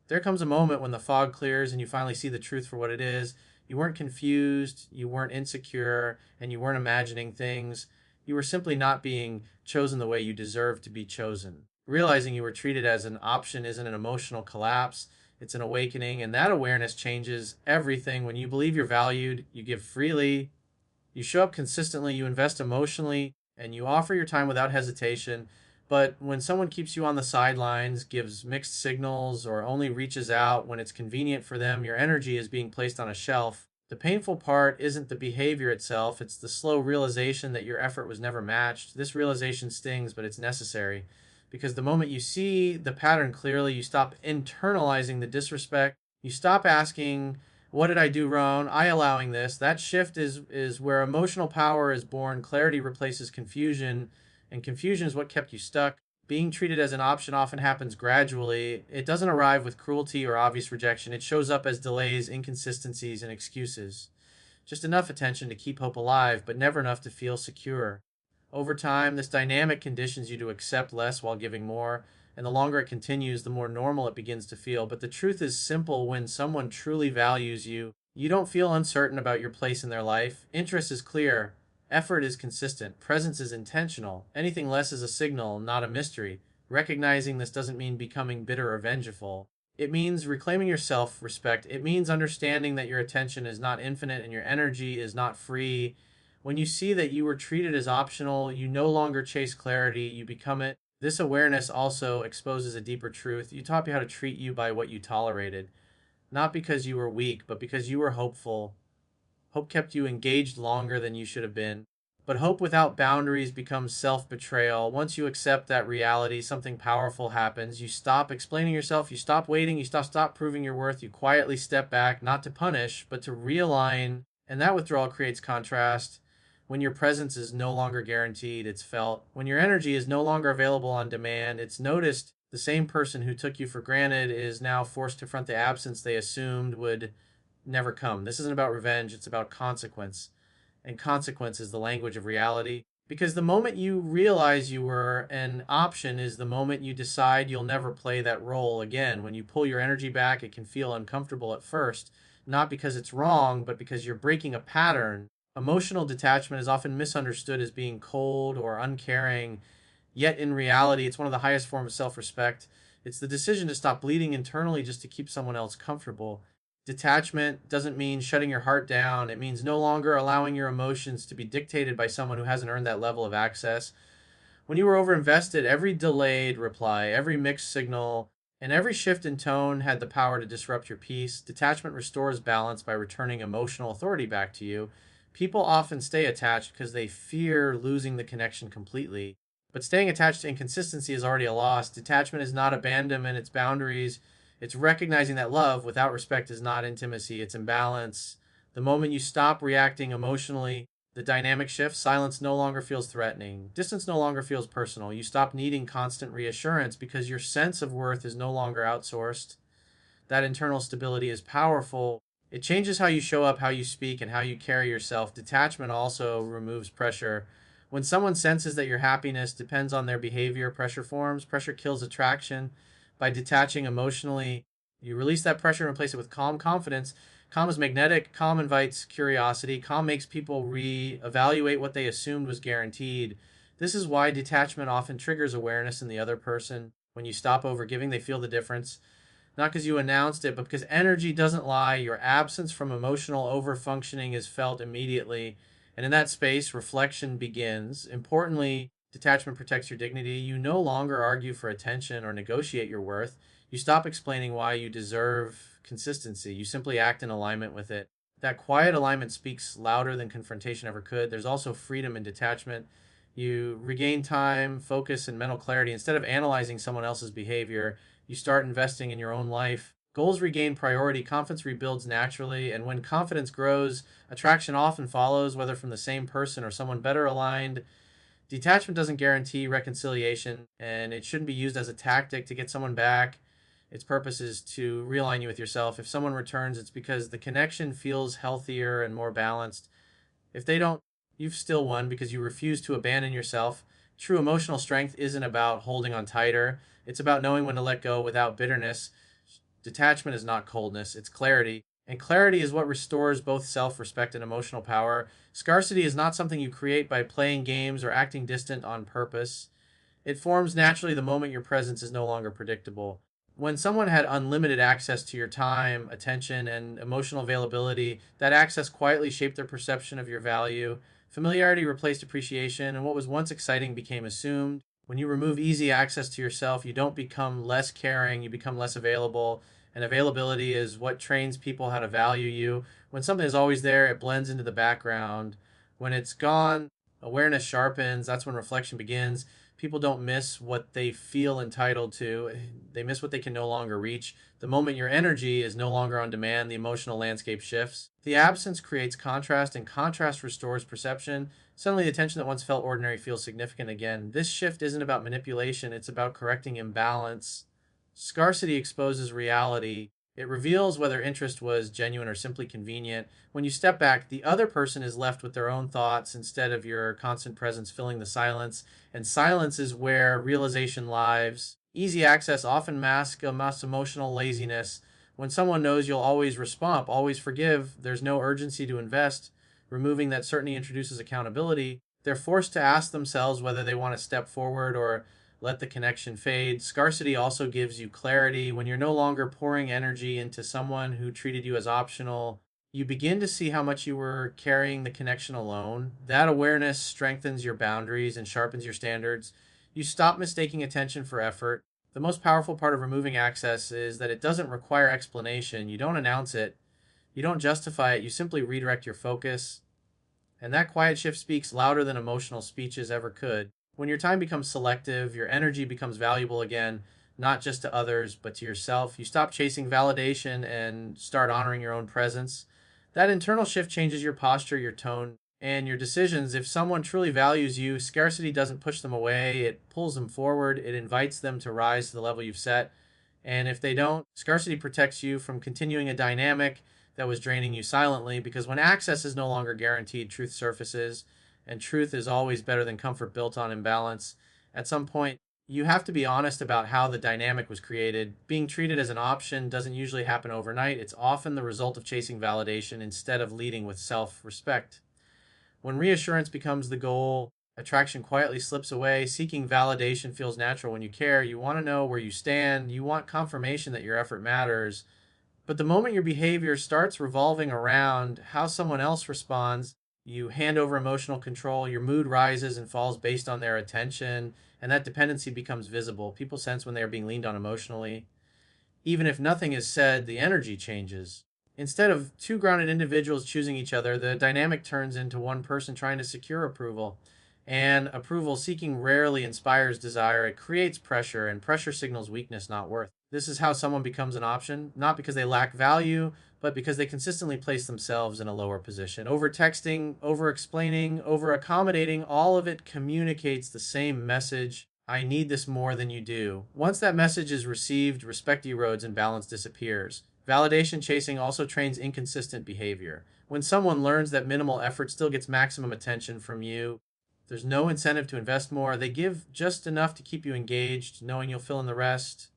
There comes a moment when the fog clears and you finally see the truth for what it is. You weren't confused, you weren't insecure, and you weren't imagining things. You were simply not being chosen the way you deserved to be chosen. Realizing you were treated as an option isn't an emotional collapse, it's an awakening, and that awareness changes everything. When you believe you're valued, you give freely, you show up consistently, you invest emotionally, and you offer your time without hesitation. But when someone keeps you on the sidelines, gives mixed signals, or only reaches out when it's convenient for them, your energy is being placed on a shelf. The painful part isn't the behavior itself, it's the slow realization that your effort was never matched. This realization stings, but it's necessary. Because the moment you see the pattern clearly, you stop internalizing the disrespect. You stop asking, what did I do wrong? I allowing this. That shift is where emotional power is born. Clarity replaces confusion, and confusion is what kept you stuck. Being treated as an option often happens gradually. It doesn't arrive with cruelty or obvious rejection. It shows up as delays, inconsistencies, and excuses. Just enough attention to keep hope alive, but never enough to feel secure. Over time, this dynamic conditions you to accept less while giving more, and the longer it continues, the more normal it begins to feel. But the truth is simple: when someone truly values you, you don't feel uncertain about your place in their life. Interest is clear, effort is consistent, presence is intentional. Anything less is a signal, not a mystery. Recognizing this doesn't mean becoming bitter or vengeful. It means reclaiming your self respect. It means understanding that your attention is not infinite and your energy is not free. When you see that you were treated as optional, you no longer chase clarity, you become it. This awareness also exposes a deeper truth. You taught me how to treat you by what you tolerated, not because you were weak, but because you were hopeful. Hope kept you engaged longer than you should have been. But hope without boundaries becomes self betrayal. Once you accept that reality, something powerful happens. You stop explaining yourself, you stop waiting, you stop proving your worth, you quietly step back, not to punish, but to realign. And that withdrawal creates contrast. When your presence is no longer guaranteed, it's felt. When your energy is no longer available on demand, it's noticed. The same person who took you for granted is now forced to confront the absence they assumed would never come. This isn't about revenge, it's about consequence. And consequence is the language of reality. Because the moment you realize you were an option is the moment you decide you'll never play that role again. When you pull your energy back, it can feel uncomfortable at first, not because it's wrong, but because you're breaking a pattern. Emotional detachment is often misunderstood as being cold or uncaring, yet in reality, it's one of the highest forms of self respect. It's the decision to stop bleeding internally just to keep someone else comfortable. Detachment doesn't mean shutting your heart down. It means no longer allowing your emotions to be dictated by someone who hasn't earned that level of access. When you were overinvested, every delayed reply, every mixed signal, and every shift in tone had the power to disrupt your peace. Detachment restores balance by returning emotional authority back to you. People often stay attached because they fear losing the connection completely. But staying attached to inconsistency is already a loss. Detachment is not abandonment, it's boundaries. It's recognizing that love without respect is not intimacy, it's imbalance. The moment you stop reacting emotionally, the dynamic shifts. Silence no longer feels threatening. Distance no longer feels personal. You stop needing constant reassurance because your sense of worth is no longer outsourced. That internal stability is powerful. It changes how you show up, how you speak, and how you carry yourself. Detachment also removes pressure. When someone senses that your happiness depends on their behavior, pressure forms. Pressure kills attraction. By detaching emotionally, you release that pressure and replace it with calm confidence. Calm is magnetic. Calm invites curiosity. Calm makes people re-evaluate what they assumed was guaranteed. This is why detachment often triggers awareness in the other person. When you stop overgiving, they feel the difference. Not because you announced it, but because energy doesn't lie. Your absence from emotional overfunctioning is felt immediately. And in that space, reflection begins. Importantly, detachment protects your dignity. You no longer argue for attention or negotiate your worth. You stop explaining why you deserve consistency. You simply act in alignment with it. That quiet alignment speaks louder than confrontation ever could. There's also freedom in detachment. You regain time, focus, and mental clarity. Instead of analyzing someone else's behavior, you start investing in your own life. Goals regain priority, confidence rebuilds naturally, and when confidence grows, attraction often follows, whether from the same person or someone better aligned. Detachment doesn't guarantee reconciliation, and it shouldn't be used as a tactic to get someone back. Its purpose is to realign you with yourself. If someone returns, it's because the connection feels healthier and more balanced. If they don't, you've still won because you refuse to abandon yourself. True emotional strength isn't about holding on tighter, it's about knowing when to let go without bitterness. Detachment is not coldness, it's clarity. And clarity is what restores both self respect and emotional power. Scarcity is not something you create by playing games or acting distant on purpose. It forms naturally the moment your presence is no longer predictable. When someone had unlimited access to your time, attention, and emotional availability, that access quietly shaped their perception of your value. Familiarity replaced appreciation, and what was once exciting became assumed. When you remove easy access to yourself, you don't become less caring, you become less available. And availability is what trains people how to value you. When something is always there, it blends into the background. When it's gone, awareness sharpens. That's when reflection begins. People don't miss what they feel entitled to, they miss what they can no longer reach. The moment your energy is no longer on demand, the emotional landscape shifts. The absence creates contrast, and contrast restores perception. Suddenly, the tension that once felt ordinary feels significant again. This shift isn't about manipulation, it's about correcting imbalance. Scarcity exposes reality. It reveals whether interest was genuine or simply convenient. When you step back, the other person is left with their own thoughts instead of your constant presence filling the silence. And silence is where realization lives. Easy access often masks a mass emotional laziness. When someone knows you'll always respond, always forgive, there's no urgency to invest. Removing that certainty introduces accountability. They're forced to ask themselves whether they want to step forward or let the connection fade. Scarcity also gives you clarity. When you're no longer pouring energy into someone who treated you as optional, you begin to see how much you were carrying the connection alone. That awareness strengthens your boundaries and sharpens your standards. You stop mistaking attention for effort. The most powerful part of removing access is that it doesn't require explanation. You don't announce it, you don't justify it, you simply redirect your focus. And that quiet shift speaks louder than emotional speeches ever could. When your time becomes selective, your energy becomes valuable again, not just to others, but to yourself. You stop chasing validation and start honoring your own presence. That internal shift changes your posture, your tone, and your decisions. If someone truly values you, scarcity doesn't push them away, it pulls them forward, it invites them to rise to the level you've set. And if they don't, scarcity protects you from continuing a dynamic that was draining you silently, because when access is no longer guaranteed, truth surfaces, and truth is always better than comfort built on imbalance. At some point, you have to be honest about how the dynamic was created. Being treated as an option doesn't usually happen overnight. It's often the result of chasing validation instead of leading with self respect. When reassurance becomes the goal, attraction quietly slips away. Seeking validation feels natural when you care. You want to know where you stand. You want confirmation that your effort matters. But the moment your behavior starts revolving around how someone else responds, you hand over emotional control, your mood rises and falls based on their attention, and that dependency becomes visible. People sense when they are being leaned on emotionally. Even if nothing is said, the energy changes. Instead of two grounded individuals choosing each other, the dynamic turns into one person trying to secure approval. And approval seeking rarely inspires desire. It creates pressure, and pressure signals weakness, not worth. This is how someone becomes an option, not because they lack value, but because they consistently place themselves in a lower position. Over texting, over explaining, over accommodating, all of it communicates the same message. I need this more than you do. Once that message is received, respect erodes and balance disappears. Validation chasing also trains inconsistent behavior. When someone learns that minimal effort still gets maximum attention from you, there's no incentive to invest more. They give just enough to keep you engaged, knowing you'll fill in the rest.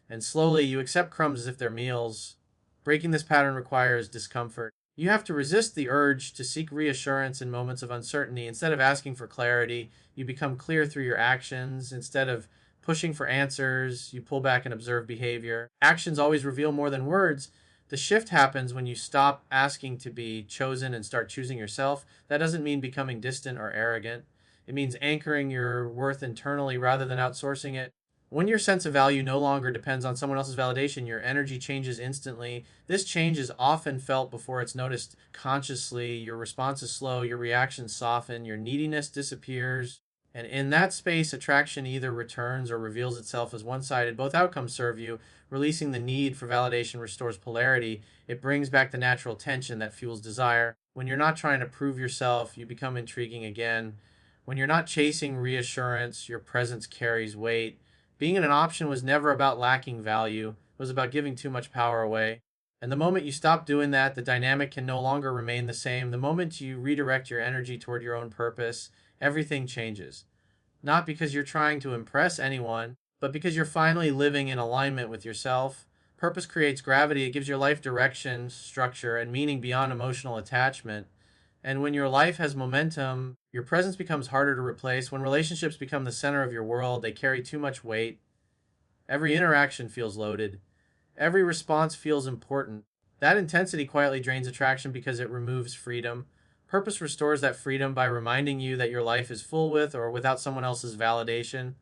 And slowly you accept crumbs as if they're meals. Breaking this pattern requires discomfort. You have to resist the urge to seek reassurance in moments of uncertainty. Instead of asking for clarity, you become clear through your actions. Instead of pushing for answers, you pull back and observe behavior. Actions always reveal more than words. The shift happens when you stop asking to be chosen and start choosing yourself. That doesn't mean becoming distant or arrogant. It means anchoring your worth internally rather than outsourcing it. When your sense of value no longer depends on someone else's validation, your energy changes instantly. This change is often felt before it's noticed consciously. Your response is slow, your reactions soften, your neediness disappears. And in that space, attraction either returns or reveals itself as one sided. Both outcomes serve you. Releasing the need for validation restores polarity. It brings back the natural tension that fuels desire. When you're not trying to prove yourself, you become intriguing again. When you're not chasing reassurance, your presence carries weight. Being an option was never about lacking value, it was about giving too much power away. And the moment you stop doing that, the dynamic can no longer remain the same. The moment you redirect your energy toward your own purpose, everything changes. Not because you're trying to impress anyone, but because you're finally living in alignment with yourself. Purpose creates gravity. It gives your life direction, structure, and meaning beyond emotional attachment. And when your life has momentum, your presence becomes harder to replace. When relationships become the center of your world, they carry too much weight. Every interaction feels loaded. Every response feels important. That intensity quietly drains attraction because it removes freedom. Purpose restores that freedom by reminding you that your life is full with or without someone else's validation.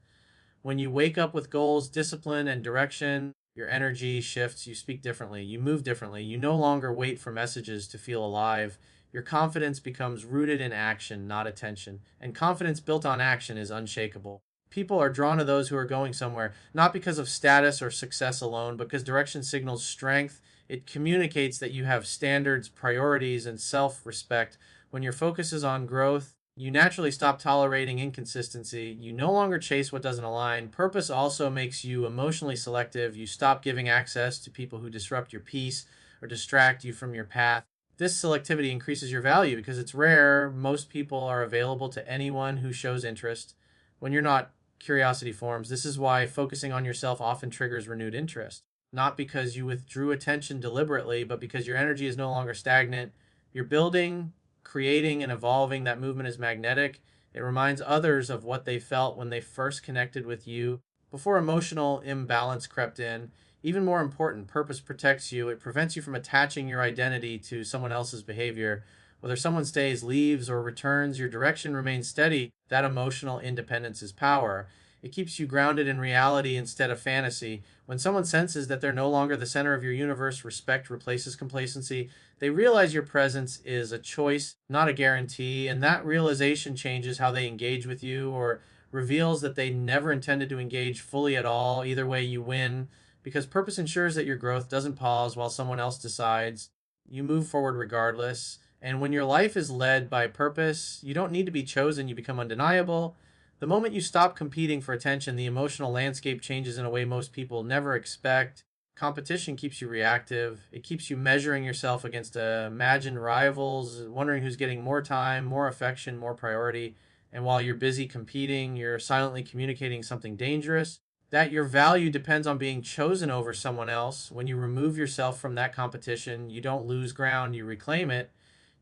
When you wake up with goals, discipline, and direction, your energy shifts. You speak differently. You move differently. You no longer wait for messages to feel alive. Your confidence becomes rooted in action, not attention. And confidence built on action is unshakable. People are drawn to those who are going somewhere, not because of status or success alone, but because direction signals strength. It communicates that you have standards, priorities, and self respect. When your focus is on growth, you naturally stop tolerating inconsistency. You no longer chase what doesn't align. Purpose also makes you emotionally selective. You stop giving access to people who disrupt your peace or distract you from your path. This selectivity increases your value because it's rare. Most people are available to anyone who shows interest. When you're not, curiosity forms. This is why focusing on yourself often triggers renewed interest. Not because you withdrew attention deliberately, but because your energy is no longer stagnant. You're building, creating, and evolving. That movement is magnetic. It reminds others of what they felt when they first connected with you before emotional imbalance crept in. Even more important, purpose protects you. It prevents you from attaching your identity to someone else's behavior. Whether someone stays, leaves, or returns, your direction remains steady. That emotional independence is power. It keeps you grounded in reality instead of fantasy. When someone senses that they're no longer the center of your universe, respect replaces complacency. They realize your presence is a choice, not a guarantee, and that realization changes how they engage with you or reveals that they never intended to engage fully at all. Either way, you win because purpose ensures that your growth doesn't pause while someone else decides. You move forward regardless. And when your life is led by purpose, you don't need to be chosen, you become undeniable. The moment you stop competing for attention, the emotional landscape changes in a way most people never expect. Competition keeps you reactive. It keeps you measuring yourself against imagined rivals, wondering who's getting more time, more affection, more priority. And while you're busy competing, you're silently communicating something dangerous, that your value depends on being chosen over someone else. When you remove yourself from that competition, you don't lose ground, you reclaim it.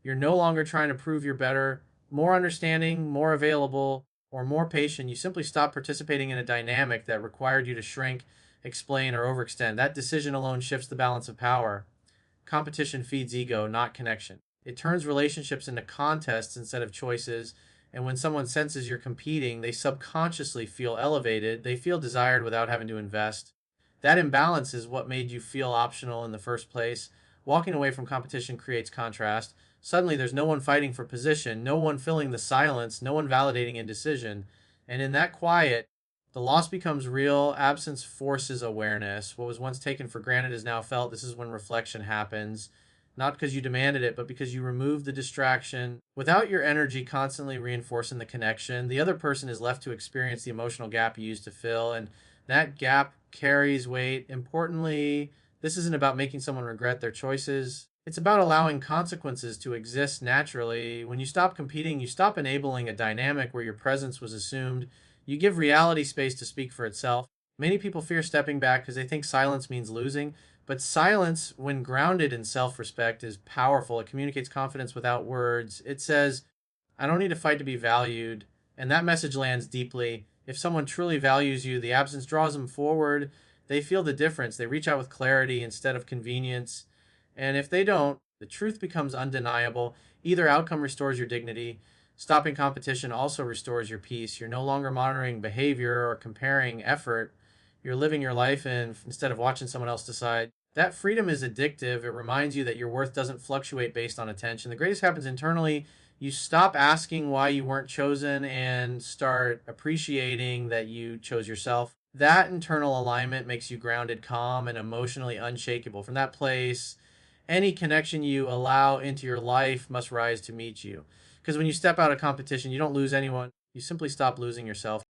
You're no longer trying to prove you're better, more understanding, more available, or more patient. You simply stop participating in a dynamic that required you to shrink, explain, or overextend. That decision alone shifts the balance of power. Competition feeds ego, not connection. It turns relationships into contests instead of choices. And when someone senses you're competing, they subconsciously feel elevated. They feel desired without having to invest. That imbalance is what made you feel optional in the first place. Walking away from competition creates contrast. Suddenly, there's no one fighting for position, no one filling the silence, no one validating indecision. And in that quiet, the loss becomes real. Absence forces awareness. What was once taken for granted is now felt. This is when reflection happens. Not because you demanded it, but because you removed the distraction. Without your energy constantly reinforcing the connection, the other person is left to experience the emotional gap you used to fill. And that gap carries weight. Importantly, this isn't about making someone regret their choices. It's about allowing consequences to exist naturally. When you stop competing, you stop enabling a dynamic where your presence was assumed. You give reality space to speak for itself. Many people fear stepping back because they think silence means losing, but silence, when grounded in self respect, is powerful. It communicates confidence without words. It says, I don't need to fight to be valued. And that message lands deeply. If someone truly values you, the absence draws them forward. They feel the difference. They reach out with clarity instead of convenience. And if they don't, the truth becomes undeniable. Either outcome restores your dignity. Stopping competition also restores your peace. You're no longer monitoring behavior or comparing effort. You're living your life instead of watching someone else decide. That freedom is addictive. It reminds you that your worth doesn't fluctuate based on attention. The greatest happens internally. You stop asking why you weren't chosen and start appreciating that you chose yourself. That internal alignment makes you grounded, calm, and emotionally unshakable. From that place, any connection you allow into your life must rise to meet you. Because when you step out of competition, you don't lose anyone. You simply stop losing yourself.